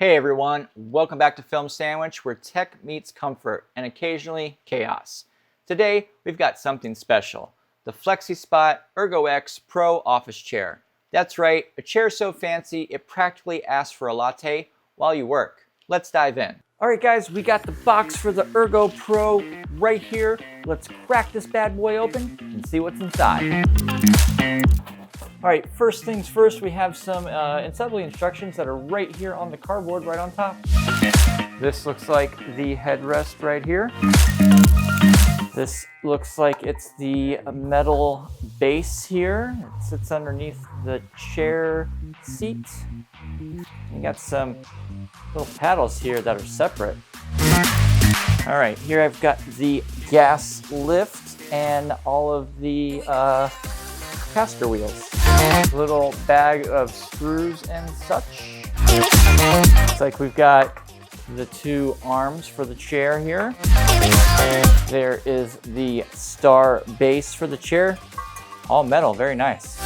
Hey everyone, welcome back to Film Sandwich, where tech meets comfort and occasionally chaos. Today, we've got something special, the FLEXISPOT ErgoX-PRO Office Chair. That's right, a chair so fancy it practically asks for a latte while you work. Let's dive in. All right guys, we got the box for the Ergo Pro right here. Let's crack this bad boy open and see what's inside. All right, first things first, we have some assembly instructions that are right here on the cardboard right on top. This looks like the headrest right here. This looks like it's the metal base here. It sits underneath the chair seat. You got some little paddles here that are separate. All right, here I've got the gas lift and all of the caster wheels. Little bag of screws and such. Looks like we've got the two arms for the chair here. There is the star base for the chair. All metal, very nice.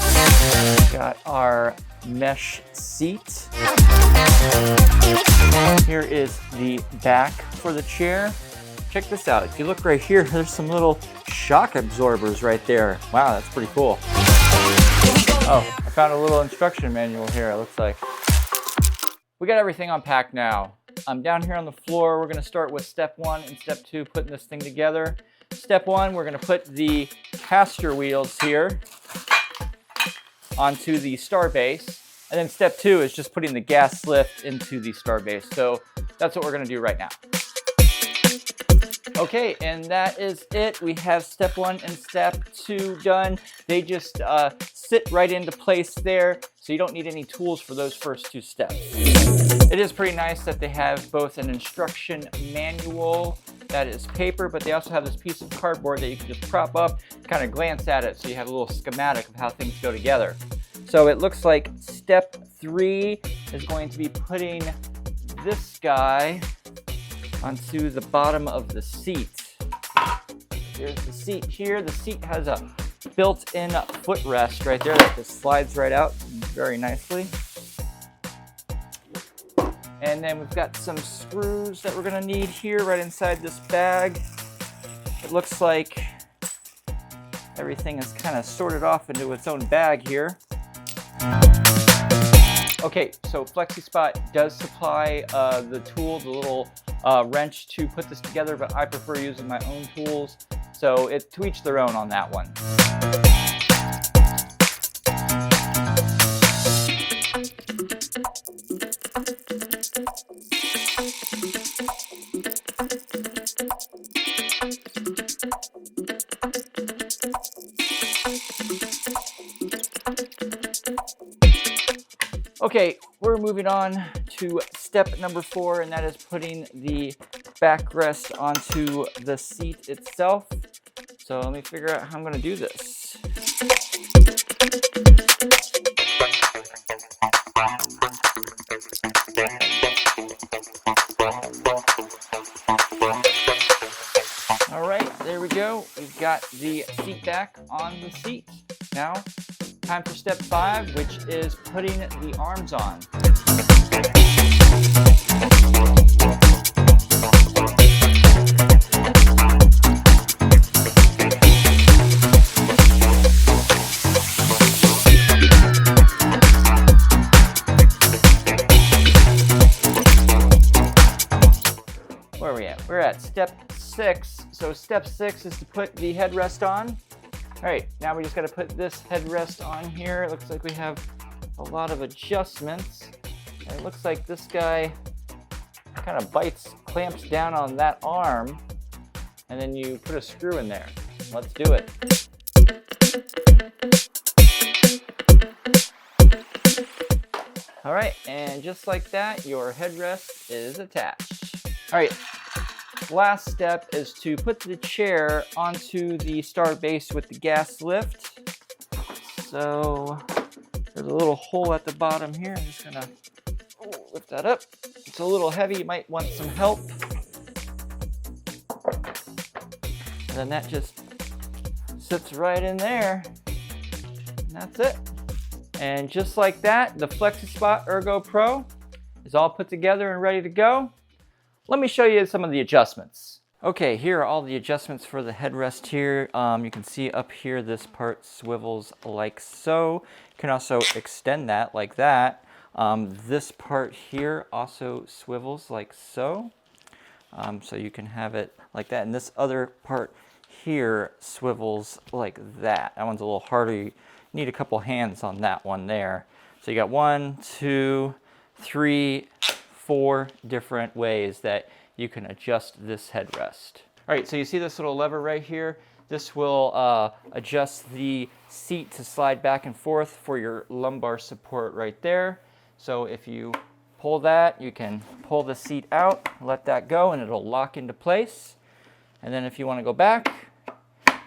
Got our mesh seat. Here is the back for the chair. Check this out. If you look right here, there's some little shock absorbers right there. Wow, that's pretty cool. Oh, I found a little instruction manual here, it looks like. We got everything unpacked now. I'm down here on the floor. We're gonna start with step 1 and step 2, putting this thing together. Step 1, we're gonna put the caster wheels here onto the star base. And then step 2 is just putting the gas lift into the star base. So that's what we're gonna do right now. Okay, and that is it. We have step 1 and step 2 done. They just sit right into place there, so you don't need any tools for those first 2 steps. It is pretty nice that they have both an instruction manual that is paper, but they also have this piece of cardboard that you can just prop up, kind of glance at it, so you have a little schematic of how things go together. So it looks like step 3 is going to be putting this guy onto the bottom of the seat. Here's the seat here. The seat has a built-in footrest right there that just slides right out very nicely. And then we've got some screws that we're gonna need here right inside this bag. It looks like everything is kind of sorted off into its own bag here. Okay, so FLEXISPOT does supply the tool, the little wrench to put this together, but I prefer using my own tools, so to each their own on that one. Okay, we're moving on to step number 4, and that is putting the backrest onto the seat itself. So let me figure out how I'm going to do this. All right, there we go. We've got the seat back on the seat. Now, time for step 5, which is putting the arms on. Where are we at? We're at step 6. So step 6 is to put the headrest on. All right, now we just got to put this headrest on here. It looks like we have a lot of adjustments. And it looks like this guy kind of clamps down on that arm, and then you put a screw in there. Let's do it. All right, and just like that, your headrest is attached. All right. Last step is to put the chair onto the star base with the gas lift. So there's a little hole at the bottom here. I'm just gonna lift that up. It's a little heavy, you might want some help. And then that just sits right in there. And that's it. And just like that, the FLEXISPOT Ergo Pro is all put together and ready to go. Let me show you some of the adjustments. Okay, here are all the adjustments for the headrest here. You can see up here, this part swivels like so. You can also extend that like that. This part here also swivels like so. So you can have it like that. And this other part here swivels like that. That one's a little harder. You need a couple hands on that one there. So you got 1, 2, 3, 4 different ways that you can adjust this headrest. All right, so you see this little lever right here? This will adjust the seat to slide back and forth for your lumbar support right there. So if you pull that, you can pull the seat out, let that go, and it'll lock into place. And then if you want to go back,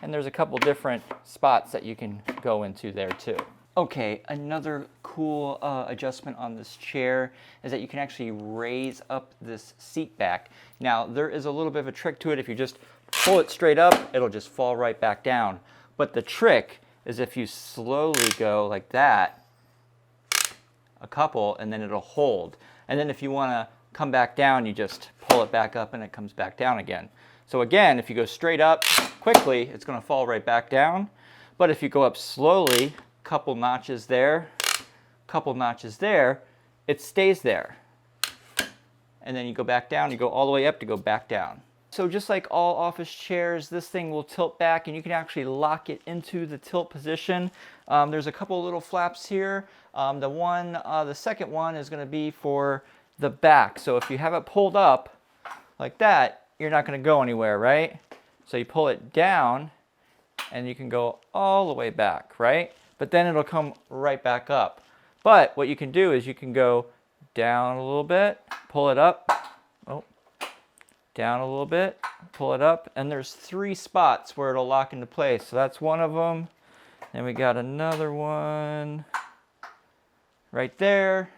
and there's a couple different spots that you can go into there too. Okay, another cool adjustment on this chair is that you can actually raise up this seat back. Now, there is a little bit of a trick to it. If you just pull it straight up, it'll just fall right back down. But the trick is if you slowly go like that, a couple, and then it'll hold. And then if you want to come back down, you just pull it back up and it comes back down again. So again, if you go straight up quickly, it's going to fall right back down. But if you go up slowly, couple notches there, couple notches there, it stays there. And then you go back down, you go all the way up to go back down. So just like all office chairs, this thing will tilt back and you can actually lock it into the tilt position. There's a couple little flaps here. The second one is going to be for the back. So if you have it pulled up like that, you're not going to go anywhere, right? So you pull it down and you can go all the way back, right? But then it'll come right back up. But what you can do is you can go down a little bit, pull it up, down a little bit, pull it up, and there's 3 spots where it'll lock into place. So that's one of them. Then we got another one right there.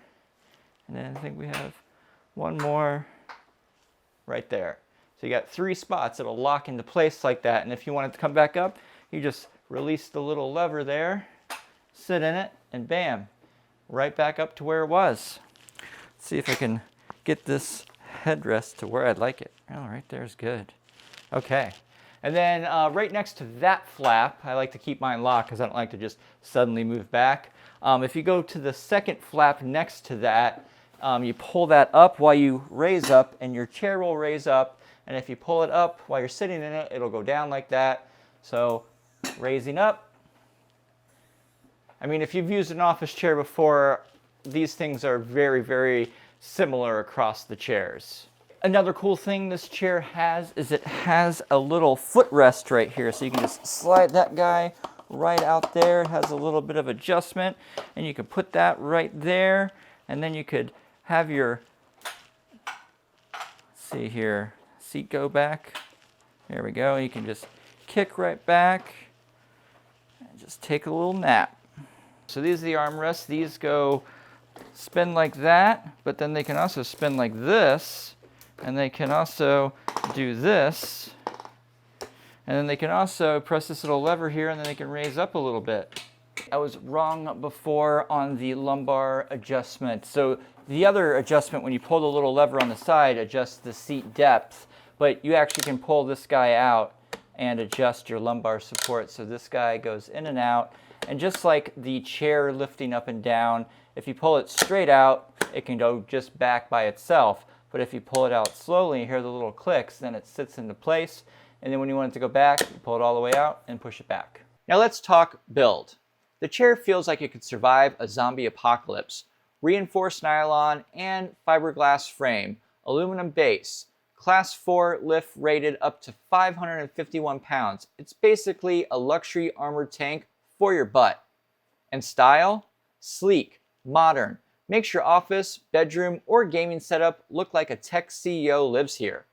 And then I think we have one more right there. So you got 3 spots that'll lock into place like that. And if you want it to come back up, you just release the little lever there, sit in it, and bam, right back up to where it was. Let's see if I can get this headrest to where I'd like it. Oh, right there's good. Okay. And then right next to that flap, I like to keep mine locked because I don't like to just suddenly move back. If you go to the second flap next to that, you pull that up while you raise up, and your chair will raise up. And if you pull it up while you're sitting in it, it'll go down like that. So raising up. I mean, if you've used an office chair before, these things are very, very similar across the chairs. Another cool thing this chair has is it has a little footrest right here. So you can just slide that guy right out there. It has a little bit of adjustment, and you can put that right there. And then you could have your, let's see here, seat go back. There we go. You can just kick right back and just take a little nap. So these are the armrests. These go spin like that, but then they can also spin like this, and they can also do this, and then they can also press this little lever here, and then they can raise up a little bit. I was wrong before on the lumbar adjustment. So the other adjustment, when you pull the little lever on the side, adjusts the seat depth, but you actually can pull this guy out and adjust your lumbar support. So this guy goes in and out, and just like the chair lifting up and down, if you pull it straight out, it can go just back by itself. But if you pull it out slowly, you hear the little clicks, then it sits into place. And then when you want it to go back, you pull it all the way out and push it back. Now let's talk build. The chair feels like it could survive a zombie apocalypse. Reinforced nylon and fiberglass frame, aluminum base, Class 4 lift rated up to 551 pounds. It's basically a luxury armored tank for your butt. And style? Sleek, modern. Makes your office, bedroom, or gaming setup look like a tech CEO lives here.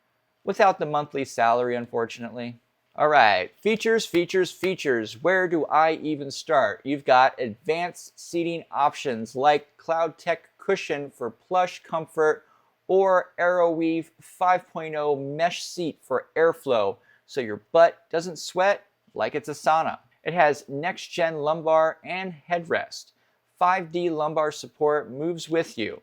Without the monthly salary, unfortunately. All right, features, features, features. Where do I even start? You've got advanced seating options like Cloudtech cushion for plush comfort, or AeroWeave 5.0 mesh seat for airflow so your butt doesn't sweat like it's a sauna. It has next-gen lumbar and headrest. 5D lumbar support moves with you.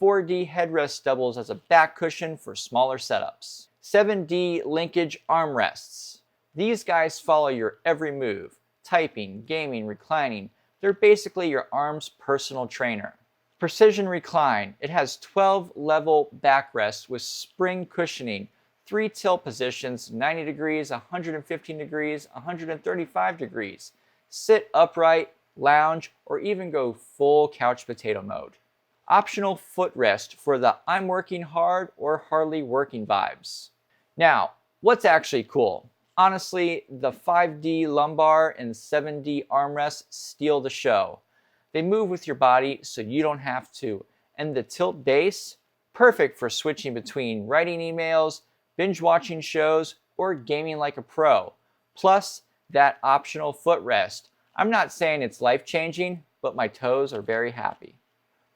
4D headrest doubles as a back cushion for smaller setups. 7D linkage armrests. These guys follow your every move. Typing, gaming, reclining. They're basically your arm's personal trainer. Precision recline. It has 12 level backrests with spring cushioning, 3 tilt positions, 90 degrees, 115 degrees, 135 degrees. Sit upright, lounge, or even go full couch potato mode. Optional footrest for the I'm working hard or hardly working vibes. Now, what's actually cool? Honestly, the 5D lumbar and 7D armrests steal the show. They move with your body so you don't have to. And the tilt base, perfect for switching between writing emails, binge watching shows, or gaming like a pro. Plus, that optional footrest. I'm not saying it's life-changing, but my toes are very happy.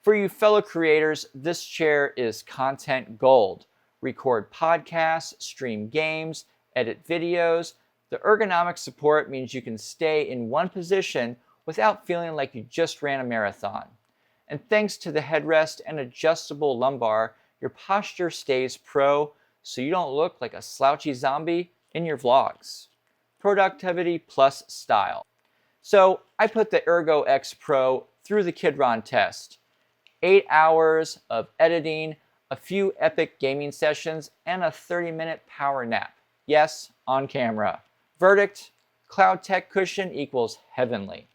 For you fellow creators, this chair is content gold. Record podcasts, stream games, edit videos. The ergonomic support means you can stay in one position without feeling like you just ran a marathon. And thanks to the headrest and adjustable lumbar, your posture stays pro so you don't look like a slouchy zombie in your vlogs. Productivity plus style. So I put the ErgoX-PRO through the KidRon test. 8 hours of editing, a few epic gaming sessions, and a 30-minute power nap. Yes, on camera. Verdict, Cloudtech cushion equals heavenly.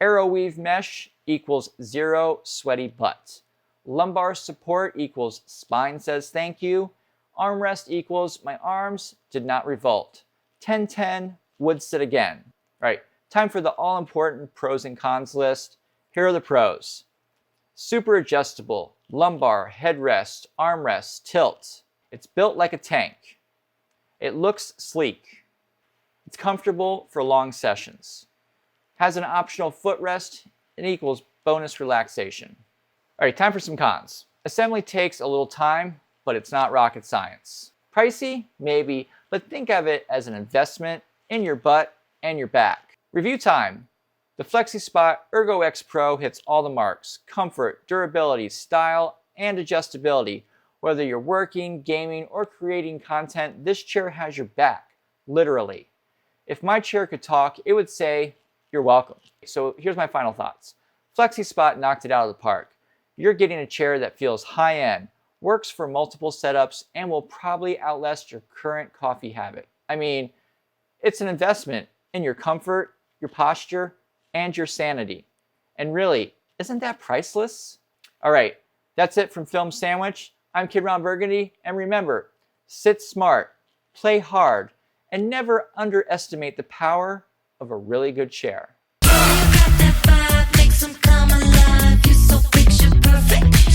AeroWeave mesh equals 0 sweaty butt. Lumbar support equals spine says thank you. Armrest equals my arms did not revolt. 10/10 would sit again. All right, time for the all-important pros and cons list. Here are the pros. Super adjustable, lumbar, headrest, armrest, tilt. It's built like a tank. It looks sleek. It's comfortable for long sessions. Has an optional footrest. It equals bonus relaxation. All right, time for some cons. Assembly takes a little time, but it's not rocket science. Pricey? Maybe, but think of it as an investment in your butt and your back. Review time. The FLEXISPOT ErgoX-PRO hits all the marks. Comfort, durability, style, and adjustability. Whether you're working, gaming, or creating content, this chair has your back, literally. If my chair could talk, it would say, "You're welcome." So here's my final thoughts. FLEXISPOT knocked it out of the park. You're getting a chair that feels high-end, works for multiple setups, and will probably outlast your current coffee habit. I mean, it's an investment in your comfort, your posture, and your sanity. And really, isn't that priceless? All right, that's it from Film Sandwich. I'm KidRon Burgandy, and remember, sit smart, play hard, and never underestimate the power of a really good chair. You got that vibe, makes 'em come alive. You're so picture perfect.